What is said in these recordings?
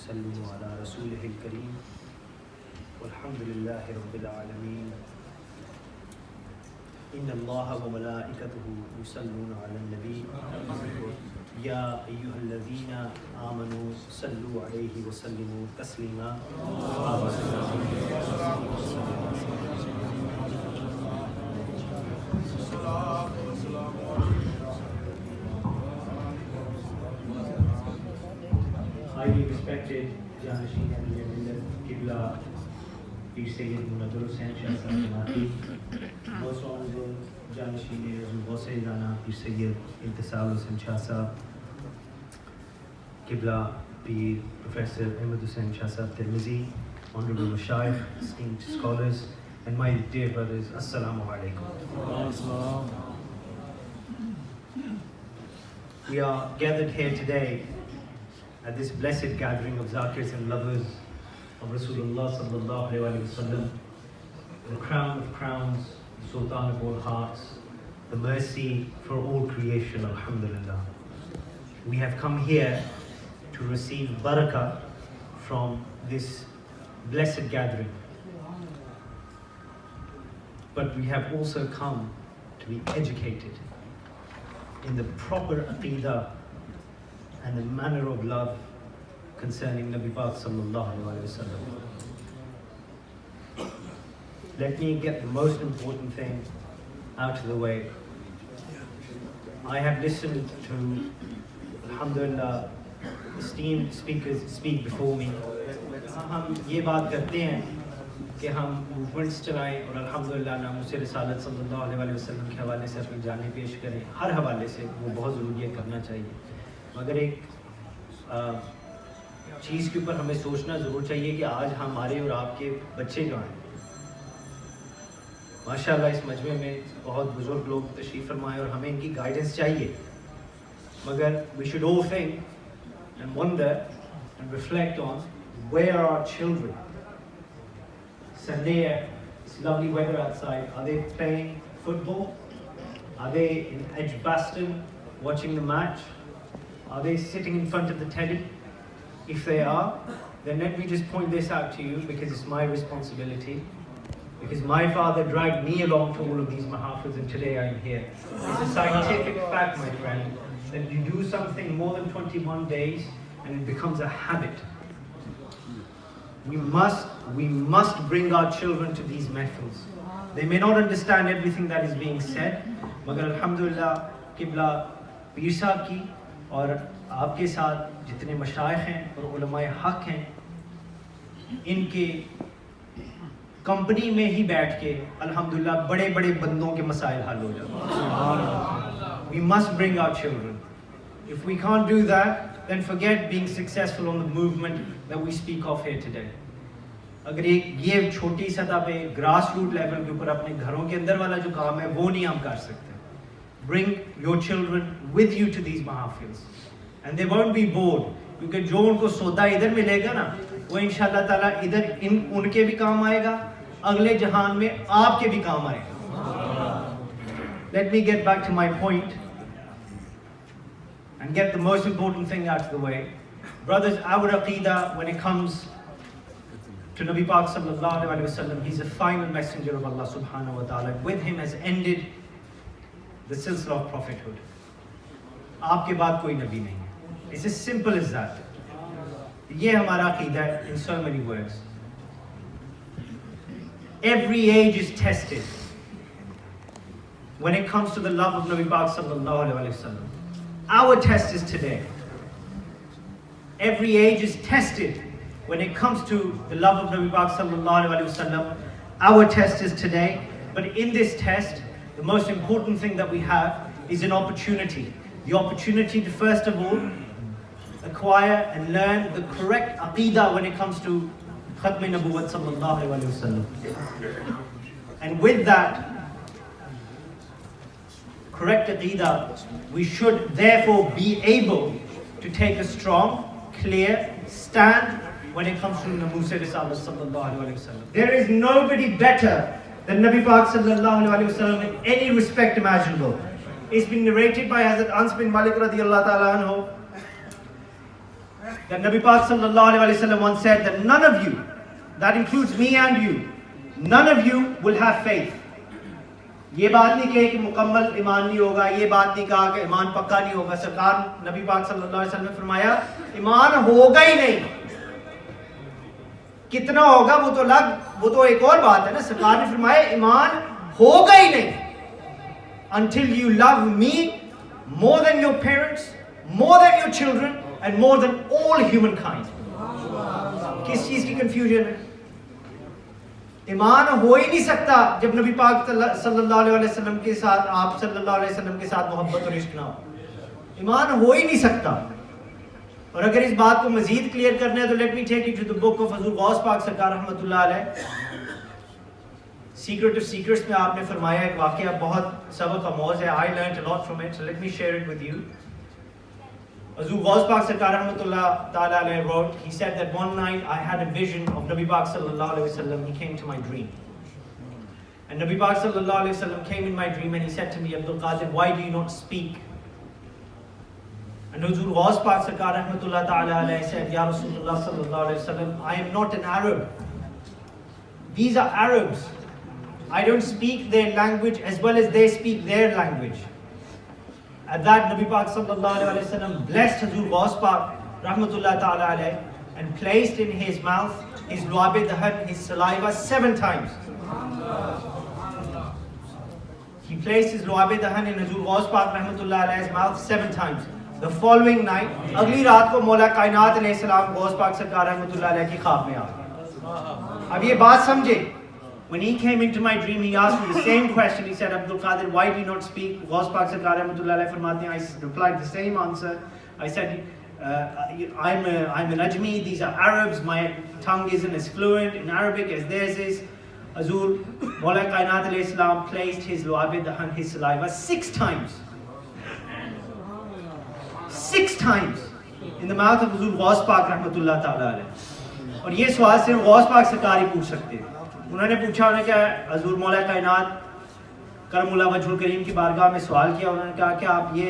وسلموا على رسوله الكريم والحمد لله رب العالمين إن الله وملائكته يصلون على النبي يا أيها الذين آمنوا صلوا عليه وسلموا تسليما Highly respected Janasheen Ameer-e-Millat Qibla Pir Syed Munaddur-Hussain Shah Sahib, most honorable Janasheen Ghaus-e-Yagana Pir Syed Israr-Ul-Hassan Shah Sahib, Qibla Pir Professor Ahmad-Hussain Shah Sahib Tirmizi, honorable Mashaykh, esteemed scholars, and my dear brothers, Assalamu alaikum. We are gathered here today at this blessed gathering of zakirs and lovers of Rasulullah sallallahu alaihi wasallam, the crown of crowns, the sultan of all hearts, the mercy for all creation, alhamdulillah. We have come here to receive barakah from this blessed gathering. But we have also come to be educated in the proper aqidah and the manner of love concerning Nabi Pak sallallahu alaihi wasallam. Let me get the most important thing out of the way. I have listened to, alhamdulillah, esteemed speakers speak before me. हम ये बात करते हैं कि हम movements चलाएं और अल्हम्दुलिल्लाह नामुस रिसालत सल्लल्लाहु अलैहि वसल्लम के हवाले से अपनी जानें पेश करें, हर हवाले से वो बहुत ज़रूरी है, करना चाहिए। मगर एक चीज़ के ऊपर हमें सोचना ज़रूर चाहिए कि आज हमारे और आपके बच्चे कहाँ हैं। माशाअल्लाह इस मजमे में बहुत बुजुर्ग लोग तशरीफ़ फरमाए और हमें इनकी गाइडेंस चाहिए, मगर we should all think and wonder and reflect on where are our children. Sunday, it's lovely weather outside. Are they playing football? Are they in Edgbaston watching the match? Are they sitting in front of the telly? If they are, then let me just point this out to you because it's my responsibility. Because my father dragged me along to all of these mahafils and today I am here. It's a scientific fact, my friend, that you do something more than 21 days and it becomes a habit. We must bring our children to these mahfils. They may not understand everything that is being said, magar alhamdulillah Qibla Pir Sahib ki और आपके साथ जितने मशाइख हैं और उलमाए हक हैं, इनके company में ही बैठ के अल्हम्दुलिल्लाह बड़े बड़े बंदों के मसाइल हल हो जाते हैं। We must bring our children. If we can't do that, then forget being successful on the movement that we speak of here today. अगर ये छोटी सतह पे ग्रास रूट लेवल के ऊपर अपने घरों के अंदर वाला जो काम है वो नहीं हम कर सकते, bring your children with you to these mahafils and they won't be bored, क्योंकि जो उनको सौदा इधर मिलेगा ना वो इंशाल्लाह ताला इधर उनके भी काम आएगा, अगले जहान में आपके भी काम आएगा। Let me get back to my point and get the most important thing out of the way. Brothers, our aqidah when it comes to Nabi Pak sallallahu alaihi wasallam, he's a final messenger of Allah subhanahu wa ta'ala. With him has ended the silsila of prophethood. आपके बाद कोई नबी नहीं है. It's as simple as that. ये हमारा अक़ीदा है in so many words. Every age is tested when it comes to the love of Nabi Pak sallallahu alaihi wasallam. Our test is today. Every age is tested when it comes to the love of Nabi Pak sallallahu alaihi wasallam. Our test is today. But in this test, the most important thing that we have is an opportunity. The opportunity to first of all acquire and learn the correct aqidah when it comes to Khatum-e-Nabuwat sallallahu alaihi wasallam. And with that correct aqidah, we should therefore be able to take a strong, clear stand when it comes to Namusa Risalah sallallahu alaihi wasallam. There is nobody better than Nabi Pak sallallahu alaihi wasallam in any respect imaginable. It's been narrated by Hazrat Anas bin Malik radiyallahu ta'ala anhu that Nabi Pak sallallahu alaihi wasallam once said that none of you, that includes me and you, none of you will have faith. ये बात नहीं कही कि मुकम्मल ईमान नहीं होगा, ये बात नहीं कहा कि ईमान पक्का नहीं होगा. सरकार नबी पाक सल्लल्लाहु अलैहि वसल्लम ने फरमाया ईमान होगा ही नहीं. कितना होगा वो तो एक और बात है ना. सरकार ने फरमाया ईमान होगा ही नहीं until you love me more than your parents, more than your children and more than all humankind. किस चीज की कंफ्यूजन है? ईमान हो ही नहीं सकता जब नबी पाक सल्लल्लाहु अलैहि वसल्लम के साथ, आप सल्लल्लाहु अलैहि वसल्लम के साथ मोहब्बत और इश्क ना हो. ईमान हो ही नहीं सकता. और अगर इस बात को मजीद क्लियर करना है तो let me take you to the book of Huzur Ghaus पाक सरकार रहमतुल्लाह अलैह. सीक्रेट ऑफ सीक्रेट्स में आपने फरमाया एक वाकया बहुत सबक आमोज है. I learned a lot from it, so let me share it with you. Huzur Ghaus Pak Sarkar Rahmatullah Ta'ala alayhi wrote, he said that one night I had a vision of Nabi Pak Sallallahu Alaihi Wasallam. He came to my dream. And Nabi Pak Sallallahu Alaihi Wasallam came in my dream and he said to me, Abdul Qadir, why do you not speak? And Huzur Ghaus Pak Sarkar Rahmatullah Ta'ala alayhi said, Ya Rasulullah Sallallahu Alaihi Wasallam, I am not an Arab. These are Arabs. I don't speak their language as well as they speak their language. At that, Nabi Pak sallallahu alaihi wasallam blessed Huzur Ghaus Pak rahmatullah ta'ala alayhi and placed in his mouth his lu'ab-e dahan, his saliva 7 times. He placed his lu'ab-e dahan in Huzur Ghaus Pak rahmatullah alayhi's mouth 7 times. The following night, अगली रात को मौला कायनात अलैहि सलाम गौस पाक सरकार रहमतुल्लाह अलैह की ख्वाब में आ गए. अब ये बात समझे. When he came into my dream, he asked me the same question. He said, Abdul Qadir, why do you not speak? Ghaus Pak Sarkar Rahmatullah Alayhi Farmati. I replied the same answer. I said, I'm an Ajmi, these are Arabs, my tongue isn't as fluent in Arabic as theirs is. Huzur Mawla Kainat alayhi salam placed his lu'ab-e dahan, his saliva 6 times. 6 times in the mouth of Huzur Ghaus Pak Rahmatullah Ta'ala Alayhi. और ये सवाल सिर्फ गौस पाक सरकार ही पूछ सकते हैं. उन्होंने पूछा, उन्होंने क्या हजूर मौला कायनात करमुल्लाह वजहुल करीम की बारगाह में सवाल किया. उन्होंने कहा कि आप ये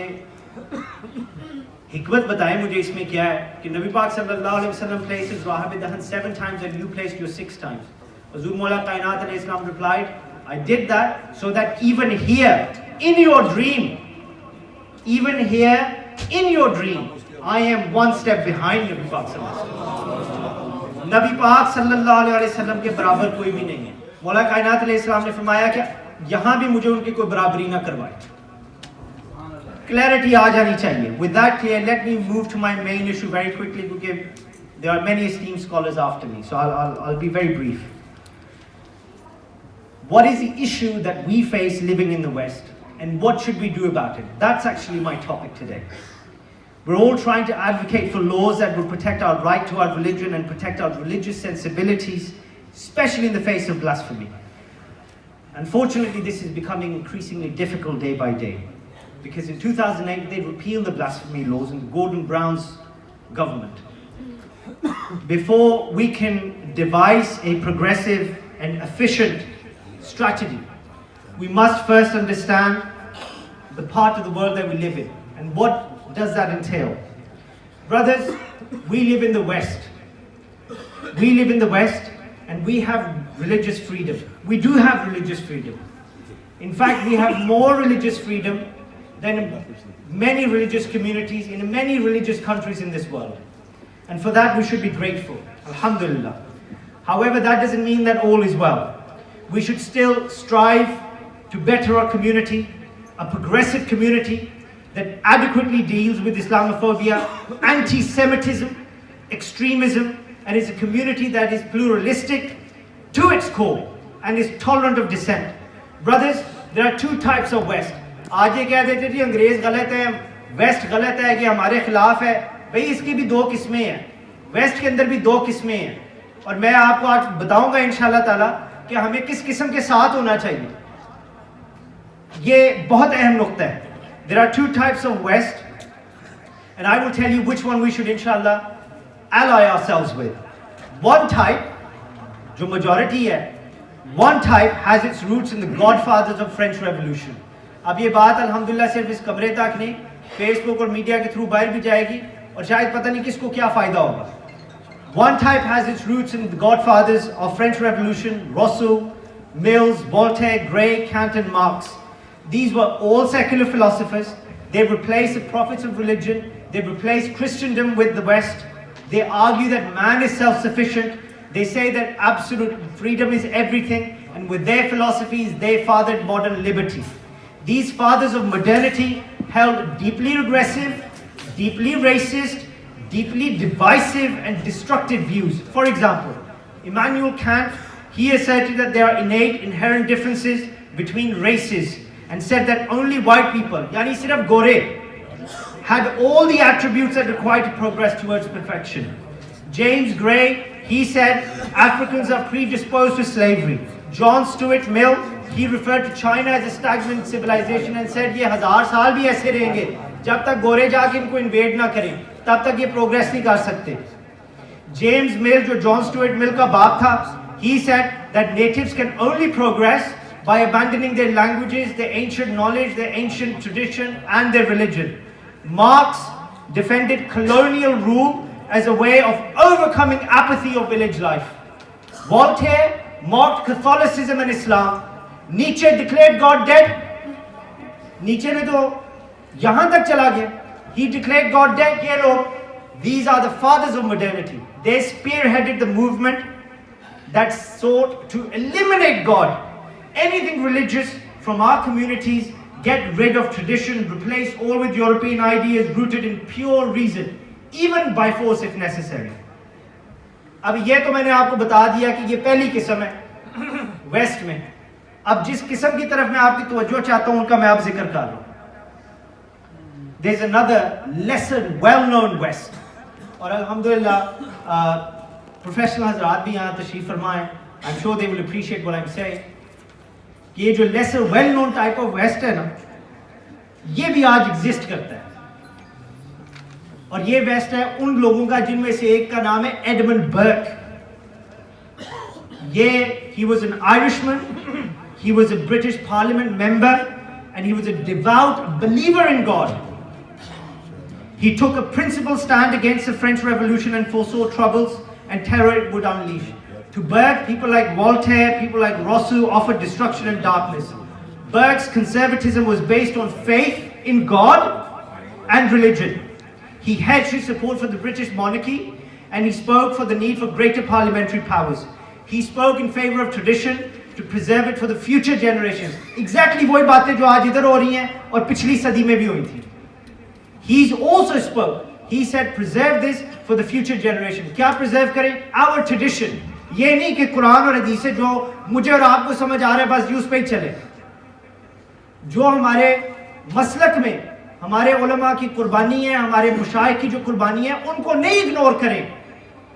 हिकमत बताएं मुझे इसमें क्या है कि नबी पाक सल्लल्लाहु अलैहि वसल्लम placed his lu'ab-e dahan 7 times and you placed your 6 times. Huzur मौला कायनात अलैहि सलाम replied, I did that so that even here in your dream, even here in your dream, I am one step behind Nabi Pak sallallahu alaihi wasallam. नबी पाक सल्लल्लाहु अलैहि वसल्लम के बराबर कोई भी नहीं है. मौला कायनात अलैहि सलाम ने फरमाया कि यहाँ भी मुझे उनकी कोई बराबरी ना करवाए. क्लैरिटी आ जानी चाहिए. With that clear, let me move to my main issue very quickly because there are many esteemed scholars after me, so I'll be very brief. What is the issue that we face living in the West, and what should we do about it? That's actually my topic today. We're all trying to advocate for laws that will protect our right to our religion and protect our religious sensibilities, especially in the face of blasphemy. Unfortunately, this is becoming increasingly difficult day by day, because in 2008 they repealed the blasphemy laws in Gordon Brown's government. Before we can devise a progressive and efficient strategy, we must first understand the part of the world that we live in and what does that entail. Brothers, we live in the West. We live in the West and we have religious freedom. We do have religious freedom. In fact, we have more religious freedom than many religious communities in many religious countries in this world. And for that we should be grateful. Alhamdulillah. However, that doesn't mean that all is well. We should still strive to better our community, a progressive community that adequately deals with Islamophobia, anti-Semitism, extremism, and is a community that is pluralistic to its core and is tolerant of dissent. Brothers, there are 2 types of West. आज ये कह देते थे अंग्रेज गलत है, waste गलत है कि हमारे खिलाफ है. भाई इसकी भी 2 किस्में हैं. वेस्ट के अंदर भी 2 किस्में हैं. और मैं आपको आज बताऊंगा इंशाल्लाह ताला कि हमें किस किस्म के साथ होना चाहिए. ये बहुत अहम नुक्ता है. There are 2 types of West, and I will tell you which one we should inshallah ally ourselves with. One type, जो majority है, one type has its roots in the godfathers of French Revolution. अब ये बात अल्हम्दुलिल्लाह सिर्फ इस कमरे तक नहीं, फेसबुक और मीडिया के थ्रू बाहर भी जाएगी. اور شاید پتہ نہیں کس کو کیا فائدہ ہوگا. One type has its roots in the godfathers of French Revolution, Rousseau, Mills, Voltaire, Gray, Kant and Marx. These were all secular philosophers. They replaced the prophets of religion. They replaced Christendom with the West. They argue that man is self-sufficient. They say that absolute freedom is everything. And with their philosophies, they fathered modern liberty. These fathers of modernity held deeply regressive, deeply racist, deeply divisive and destructive views. For example, Immanuel Kant, he asserted that there are innate, inherent differences between races and said that only white people, yani sirf gore, had all the attributes that required to progress towards perfection. James Gray, he said Africans are predisposed to slavery. John Stuart Mill, he referred to China as a stagnant civilization and said ye 1000 saal bhi aise rahenge jab tak gore jaake inko invade na kare tab tak ye progress nahi kar sakte. James Mill, jo John Stuart Mill ka baap tha, he said that natives can only progress by abandoning their languages, their ancient knowledge, their ancient tradition and their religion. Marx defended colonial rule as a way of overcoming apathy of village life. Voltaire mocked Catholicism and Islam. Nietzsche declared God dead. Nietzsche ne to yahan tak chala gaya. He declared God dead. Ye log, these are the fathers of modernity. They spearheaded the movement that sought to eliminate God. Anything religious from our communities, get rid of tradition, replace all with European ideas rooted in pure reason, even by force if necessary. अब ये तो मैंने आपको बता दिया कि ये पहली किस्म है वेस्ट में. अब जिस किस्म की तरफ मैं आपकी तवज्जो चाहता हूं उनका मैं आप जिक्र कर रहा हूं. There's another lesser well-known West. और अल्हम्दुलिल्लाह प्रोफेशनल हजरात भी यहाँ तशरीफ फरमाएं. I'm sure they will appreciate what I'm saying. ये जो lesser well-known type of West है ना, ये भी आज exist करता है. और ये वेस्ट है उन लोगों का जिनमें से एक का नाम है एडमंड बर्क. ये he was an Irishman, he was a British Parliament member and he was a devout believer in God. He took a principled stand against the French Revolution and foresaw troubles and terror it would unleash. To Burke, people like Voltaire, people like Rousseau offered destruction and darkness. Burke's conservatism was based on faith in God and religion. He hedged his support for the British monarchy and he spoke for the need for greater parliamentary powers. He spoke in favor of tradition to preserve it for the future generations. Exactly वही बातें जो आज इधर हो रही हैं और पिछली सदी में भी हुई थी. He also spoke. He said preserve this for the future generation. क्या preserve करें? Our tradition. ये नहीं कि कुरान और हदीस जो मुझे और आपको समझ आ रहा है बस यूज़ पे ही चले. जो हमारे मसलक में हमारे उलमा की कुर्बानी है, हमारे मुशाइख की जो कुर्बानी है, उनको नहीं इग्नोर करें,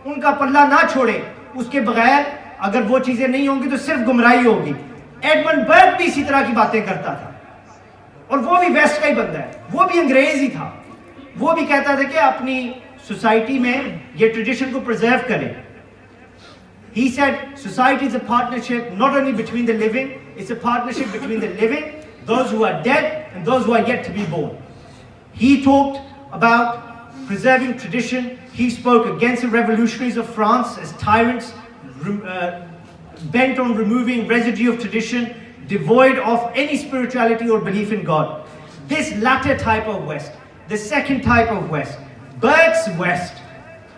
उनका पल्ला ना छोड़ें. उसके बगैर अगर वो चीज़ें नहीं होंगी तो सिर्फ गुमराही होगी. एडमंड बर्क भी इसी तरह की बातें करता था और वो भी वेस्ट का ही बंदा है. वो भी अंग्रेज ही था. वो भी कहता था कि अपनी सोसाइटी में ये ट्रेडिशन को प्रिजर्व करें. He said society is a partnership not only between the living, it's a partnership between the living, those who are dead and those who are yet to be born. He talked about preserving tradition. He spoke against the revolutionaries of France as tyrants, bent on removing residue of tradition, devoid of any spirituality or belief in God. This latter type of West, the second type of West, Burke's West,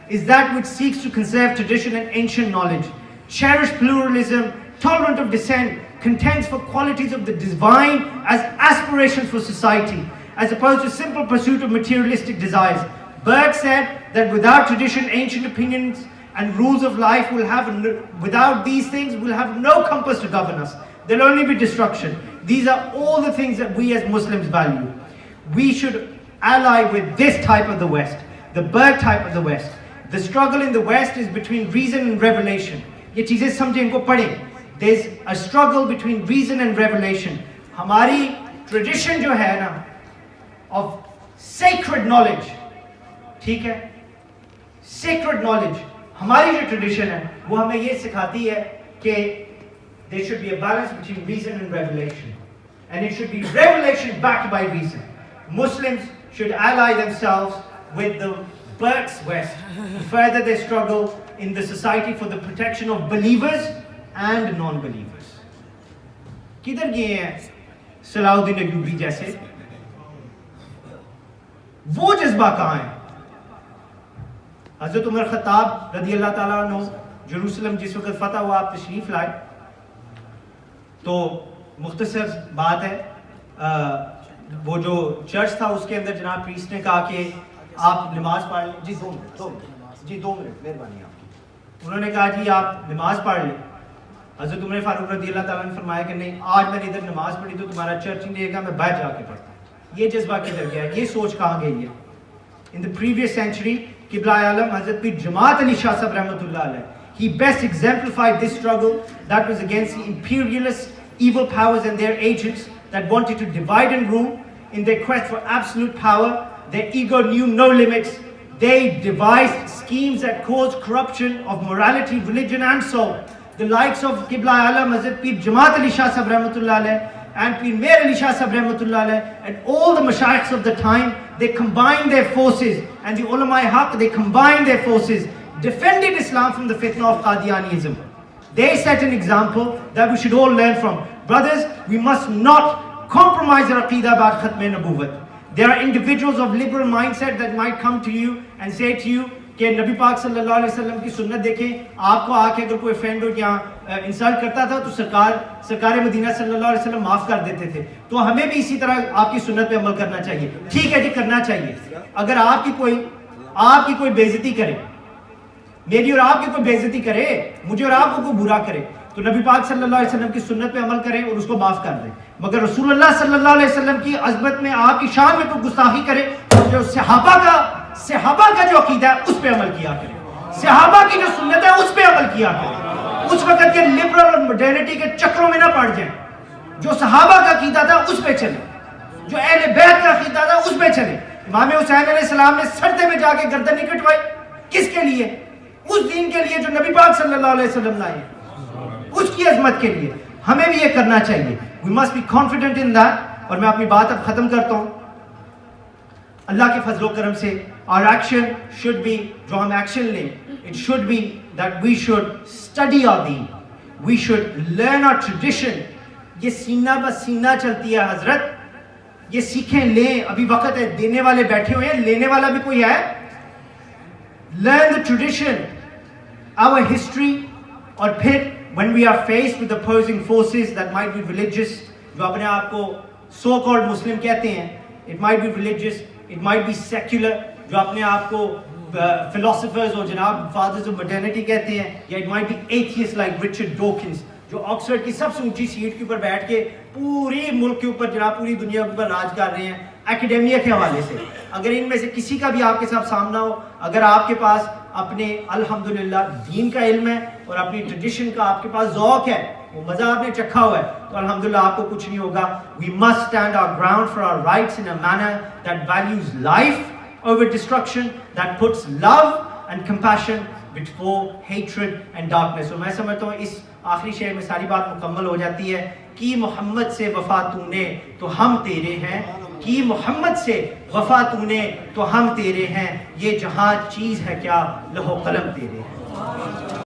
is that which seeks to conserve tradition and ancient knowledge, cherish pluralism, tolerant of dissent, contends for qualities of the divine as aspirations for society, as opposed to simple pursuit of materialistic desires. Burke said that without tradition, ancient opinions and rules of life without these things, will have no compass to govern us. There'll only be destruction. These are all the things that we as Muslims value. We should ally with this type of the West, the Burke type of the West. The struggle in the West is between reason and revelation. ये चीजें समझें, इनको पढ़ें. There's a struggle between reason and revelation. हमारी tradition जो है ना, of sacred knowledge, ठीक है, sacred knowledge, हमारी जो tradition है, वो हमें ये सिखाती है कि there should be a balance between reason and revelation, and it should be revelation backed by reason. Muslims should ally themselves with the spurts west, the further they struggle in the society for the protection of believers and non-believers. किधर गए हैं Salauddin Ayyubi जैसे? वो जज्बा कहाँ है? हजरत Umar Khattab रदी अल्लाह ताला अन्हु जेरूसलम जिस वक्त फतह हुआ, आप तशरीफ लाए, तो मुख्तसर बात है, वो जो चर्च था उसके अंदर जनाब प्रीस्ट ने कहा कि आप नमाज पढ़ लें। जी 2 मिनट मेहरबानी आपकी। उन्होंने कहा जी आप नमाज पढ़ लें। हजरत उमर फारूक रदी अल्लाह ताला ने फरमाया कि नहीं, आज मैंने इधर नमाज पढ़ी तो तुम्हारा चर्च नहीं रहेगा, मैं बाहर जाके पढ़ता हूँ। ये जज्बा किधर गया है? ये सोच कहाँ गई है? इन द प्रीवियस सेंचुरी क़िबला आलम हजरत पीर जमात अली शाह साहब रहमतुल्लाह अलैह, he best exemplified this struggle that was against the imperialist evil powers and their agents that wanted to divide and rule. In their quest for absolute power, their ego knew no limits. They devised schemes that caused corruption of morality, religion and soul. The likes of Qibla Alam Hazrat Pir Jamaat Ali Shah Sahib Rahmatullah Alayh and Pir Mir Ali Shah Sahib Rahmatullah Alayh and all the mashayikhs of the time, they combined their forces, and the ulama haq, they combined their forces, defended Islam from the fitna of Qadianism. They set an example that we should all learn from. Brothers, we must not compromise our aqidah about Khatum-e-Nabuwat. There are individuals of liberal mindset that might come to you and say to you कि नबी पाक सल्लल्लाहु अलैहि वसल्लम की सुन्नत देखें, आपको आके अगर कोई फ्रेंड हो यहाँ इंसल्ट करता था तो सरकार मदीना सल्लल्लाहु अलैहि वसल्लम माफ कर देते थे, तो हमें भी इसी तरह आपकी सुन्नत पे अमल करना चाहिए। ठीक है जी, करना चाहिए। अगर आपकी कोई बेइज्जती करे, मेरी और आपकी कोई बेइज्जती करे, मुझे और आपको कोई बुरा करे, तो नबी पाक सल्लल्लाहु अलैहि वसल्लम की सुन्नत पे अमल करें और उसको माफ कर दें। मगर रसूलुल्लाह सल्लल्लाहु अलैहि वसल्लम की अज़मत में, आपकी शान में कोई गुस्ताखी करे, जो सहाबा का जो अकीदा है उस पे अमल किया करें, सहाबा की जो सुन्नत है उस पे अमल किया करें। उस वक्त के लिबरल और मॉडर्निटी के चक्रों में ना पड़ जाएं। जो सहाबा का अकीदा था उस पे चले, जो अहले बैत का अकीदा था उस पे चले। इमाम हुसैन अलैहिस्सलाम ने सरदे में जाके गर्दन नहीं कटवाई, किसके लिए? उस दीन के लिए जो नबी पाक सल्लल्लाहु अलैहि वसल्लम लाए, उसकी अजमत के लिए। हमें भी ये करना चाहिए। We must be confident in that. और मैं अपनी बात अब खत्म करता हूँ। अल्लाह के फजलो करम से our action should be, जो हम एक्शन लें, it should be that we should study our deen, we should learn our tradition। ये सीना ब सीना चलती है हजरत, ये सीखें लें, अभी वक्त है, देने वाले बैठे हुए हैं, लेने वाला भी कोई है। Learn the tradition, our history, और फिर when we are faced with opposing forces that might be religious, जो अपने आप को so called Muslim कहते हैं, it might be religious, it might be secular, जो अपने आप को philosophers और जनाब fathers of modernity कहते हैं, या it might be atheists like Richard Dawkins, जो ऑक्सफोर्ड की सबसे ऊंची सीट के ऊपर बैठ के पूरी मुल्क के ऊपर, जनाब पूरी दुनिया के ऊपर राज कर रहे हैं एकेडेमिया के हवाले से। अगर इनमें से किसी का भी आपके साथ सामना हो, अगर आपके पास अपने अल्हम्दुलिल्लाह दीन का इल्म है और अपनी ट्रेडिशन का आपके पास ज़ौक़ है, वो मज़ा आपने चखा हुआ है, तो अल्हम्दुलिल्लाह आपको कुछ नहीं होगा। We must stand our ground for our rights in a manner that values life over destruction, that puts love and compassion before hatred and darkness। और मैं समझता हूँ इस आखिरी शेर में सारी बात मुकम्मल हो जाती है कि मोहम्मद से वफा तूने तो हम तेरे हैं, कि मोहम्मद से वफा तूने तो हम तेरे हैं, ये जहाँ चीज़ है क्या लहो कलम तेरे हैं।